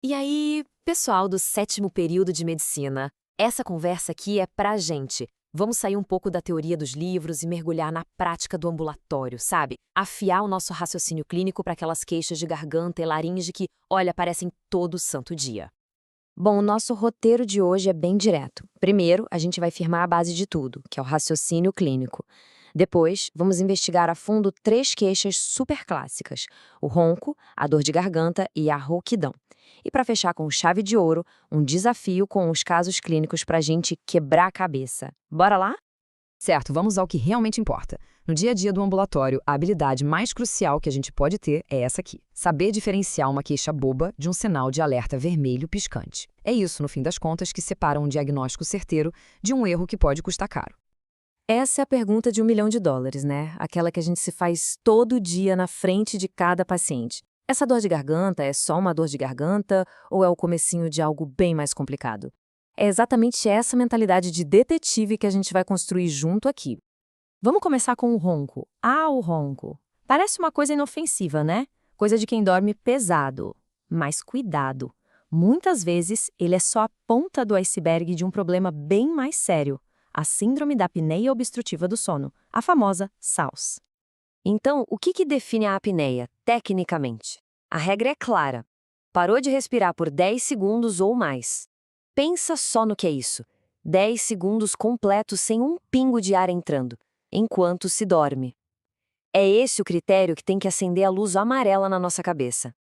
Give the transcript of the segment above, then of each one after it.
E aí, pessoal do 7º período de medicina, essa conversa aqui é pra gente. Vamos sair um pouco da teoria dos livros e mergulhar na prática do ambulatório, sabe? Afiar o nosso raciocínio clínico para aquelas queixas de garganta e laringe que, olha, aparecem todo santo dia. Bom, o nosso roteiro de hoje é bem direto. Primeiro, a gente vai firmar a base de tudo, que é o raciocínio clínico. Depois, vamos investigar a fundo 3 queixas super clássicas: o ronco, a dor de garganta e a rouquidão. E para fechar com chave de ouro, um desafio com os casos clínicos para a gente quebrar a cabeça. Bora lá? Certo, vamos ao que realmente importa. No dia a dia do ambulatório, a habilidade mais crucial que a gente pode ter é essa aqui: saber diferenciar uma queixa boba de um sinal de alerta vermelho piscante. É isso, no fim das contas, que separa um diagnóstico certeiro de um erro que pode custar caro. Essa é a pergunta de $1 milhão, né? Aquela que a gente se faz todo dia na frente de cada paciente. Essa dor de garganta é só uma dor de garganta ou é o comecinho de algo bem mais complicado? É exatamente essa mentalidade de detetive que a gente vai construir junto aqui. Vamos começar com o ronco. O ronco. Parece uma coisa inofensiva, né? Coisa de quem dorme pesado. Mas cuidado. Muitas vezes, ele é só a ponta do iceberg de um problema bem mais sério: a síndrome da apneia obstrutiva do sono, a famosa SAOS. Então, o que define a apneia, tecnicamente? A regra é clara: parou de respirar por 10 segundos ou mais. Pensa só no que é isso: 10 segundos completos sem um pingo de ar entrando, enquanto se dorme. É esse o critério que tem que acender a luz amarela na nossa cabeça.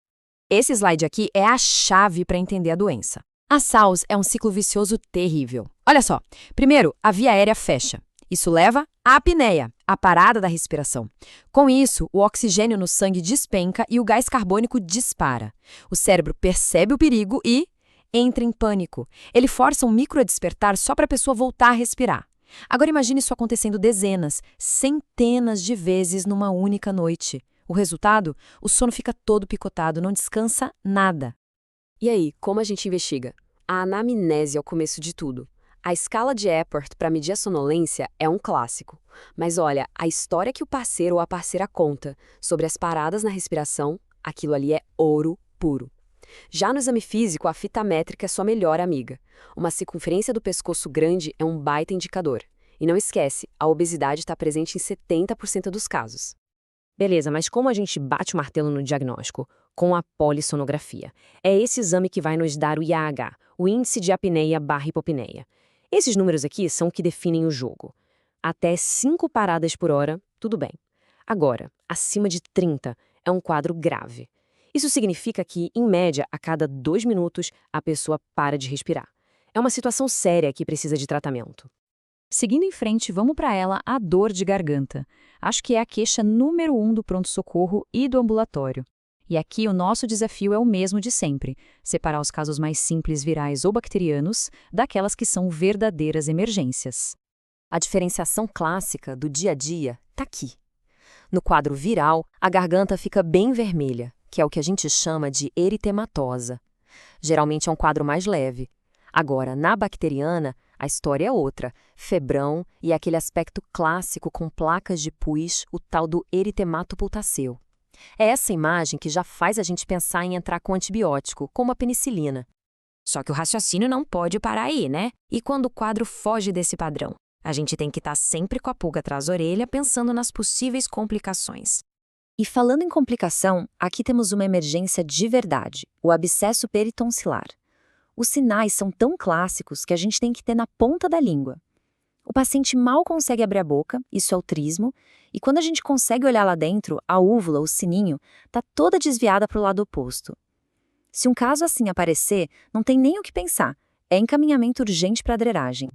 Esse slide aqui é a chave para entender a doença. A SAOS é um ciclo vicioso terrível. Olha só, primeiro, a via aérea fecha. Isso leva à apneia, a parada da respiração. Com isso, o oxigênio no sangue despenca e o gás carbônico dispara. O cérebro percebe o perigo e entra em pânico. Ele força um microdespertar só para a pessoa voltar a respirar. Agora imagine isso acontecendo dezenas, centenas de vezes numa única noite. O resultado? O sono fica todo picotado, não descansa nada. E aí, como a gente investiga? A anamnese é o começo de tudo. A escala de Epworth para medir a sonolência é um clássico. Mas olha, a história que o parceiro ou a parceira conta sobre as paradas na respiração, aquilo ali é ouro puro. Já no exame físico, a fita métrica é sua melhor amiga. Uma circunferência do pescoço grande é um baita indicador. E não esquece, a obesidade está presente em 70% dos casos. Beleza, mas como a gente bate o martelo no diagnóstico? Com a polissonografia. É esse exame que vai nos dar o IAH, o índice de apneia/hipopneia. Esses números aqui são o que definem o jogo. Até 5 paradas por hora, tudo bem. Agora, acima de 30 é um quadro grave. Isso significa que, em média, a cada 2 minutos, a pessoa para de respirar. É uma situação séria que precisa de tratamento. Seguindo em frente, vamos para ela, a dor de garganta. Acho que é a queixa número 1 do pronto-socorro e do ambulatório. E aqui o nosso desafio é o mesmo de sempre: separar os casos mais simples, virais ou bacterianos, daquelas que são verdadeiras emergências. A diferenciação clássica do dia a dia está aqui. No quadro viral, a garganta fica bem vermelha, que é o que a gente chama de eritematosa. Geralmente é um quadro mais leve. Agora, na bacteriana, a história é outra: febrão e aquele aspecto clássico com placas de pus, o tal do eritemato pultaceu. É essa imagem que já faz a gente pensar em entrar com antibiótico, como a penicilina. Só que o raciocínio não pode parar aí, né? E quando o quadro foge desse padrão? A gente tem que estar sempre com a pulga atrás da orelha, pensando nas possíveis complicações. E falando em complicação, aqui temos uma emergência de verdade: o abscesso peritonsilar. Os sinais são tão clássicos que a gente tem que ter na ponta da língua. O paciente mal consegue abrir a boca, isso é o trismo, e quando a gente consegue olhar lá dentro, a úvula, o sininho, está toda desviada para o lado oposto. Se um caso assim aparecer, não tem nem o que pensar, é encaminhamento urgente para a drenagem.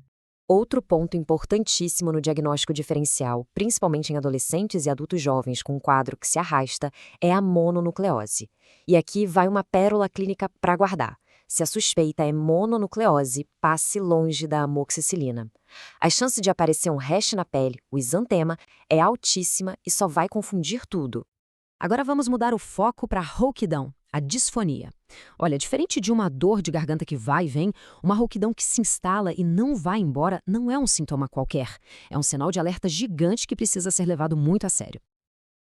Outro ponto importantíssimo no diagnóstico diferencial, principalmente em adolescentes e adultos jovens com um quadro que se arrasta, é a mononucleose. E aqui vai uma pérola clínica para guardar. Se a suspeita é mononucleose, passe longe da amoxicilina. A chance de aparecer um rash na pele, o exantema, é altíssima e só vai confundir tudo. Agora vamos mudar o foco para a rouquidão, a disfonia. Olha, diferente de uma dor de garganta que vai e vem, uma rouquidão que se instala e não vai embora não é um sintoma qualquer. É um sinal de alerta gigante que precisa ser levado muito a sério.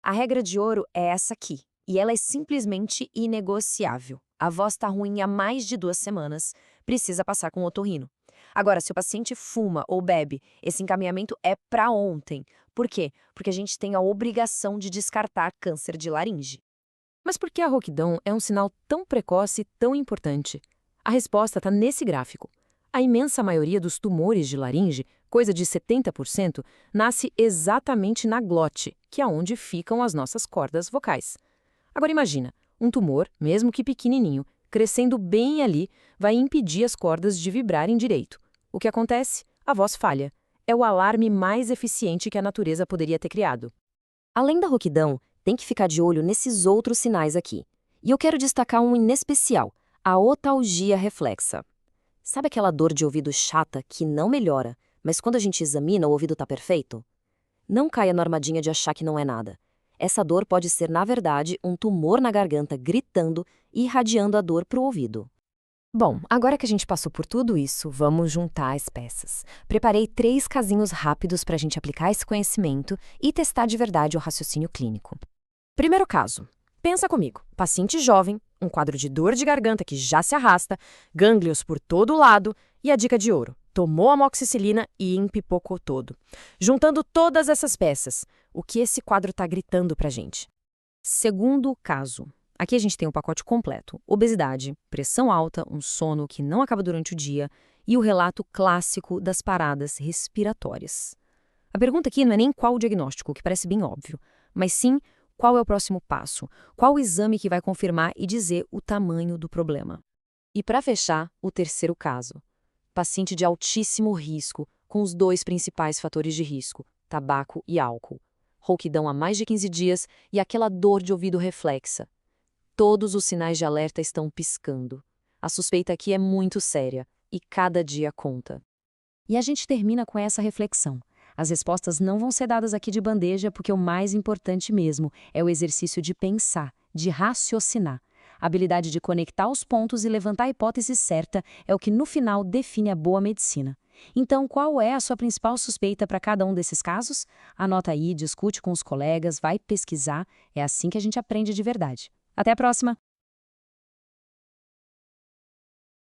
A regra de ouro é essa aqui, e ela é simplesmente inegociável. A voz está ruim há mais de 2 semanas, precisa passar com o otorrino. Agora, se o paciente fuma ou bebe, esse encaminhamento é para ontem. Por quê? Porque a gente tem a obrigação de descartar câncer de laringe. Mas por que a rouquidão é um sinal tão precoce e tão importante? A resposta está nesse gráfico. A imensa maioria dos tumores de laringe, coisa de 70%, nasce exatamente na glote, que é onde ficam as nossas cordas vocais. Agora imagina, um tumor, mesmo que pequenininho, crescendo bem ali, vai impedir as cordas de vibrarem direito. O que acontece? A voz falha. É o alarme mais eficiente que a natureza poderia ter criado. Além da rouquidão, tem que ficar de olho nesses outros sinais aqui. E eu quero destacar um em especial, a otalgia reflexa. Sabe aquela dor de ouvido chata que não melhora, mas quando a gente examina o ouvido está perfeito? Não caia na armadilha de achar que não é nada. Essa dor pode ser, na verdade, um tumor na garganta gritando e irradiando a dor para o ouvido. Bom, agora que a gente passou por tudo isso, vamos juntar as peças. Preparei 3 casinhos rápidos para a gente aplicar esse conhecimento e testar de verdade o raciocínio clínico. Primeiro caso. Pensa comigo. Paciente jovem, um quadro de dor de garganta que já se arrasta, gânglios por todo lado e a dica de ouro. Tomou amoxicilina e empipocou todo. Juntando todas essas peças, o que esse quadro está gritando pra gente? Segundo caso. Aqui a gente tem um pacote completo: obesidade, pressão alta, um sono que não acaba durante o dia e o relato clássico das paradas respiratórias. A pergunta aqui não é nem qual o diagnóstico, que parece bem óbvio, mas sim qual é o próximo passo, qual o exame que vai confirmar e dizer o tamanho do problema. E para fechar, o terceiro caso. Paciente de altíssimo risco, com os 2 principais fatores de risco, tabaco e álcool. Rouquidão há mais de 15 dias e aquela dor de ouvido reflexa. Todos os sinais de alerta estão piscando. A suspeita aqui é muito séria e cada dia conta. E a gente termina com essa reflexão. As respostas não vão ser dadas aqui de bandeja, porque o mais importante mesmo é o exercício de pensar, de raciocinar. A habilidade de conectar os pontos e levantar a hipótese certa é o que no final define a boa medicina. Então, qual é a sua principal suspeita para cada um desses casos? Anota aí, discute com os colegas, vai pesquisar. É assim que a gente aprende de verdade. Até a próxima!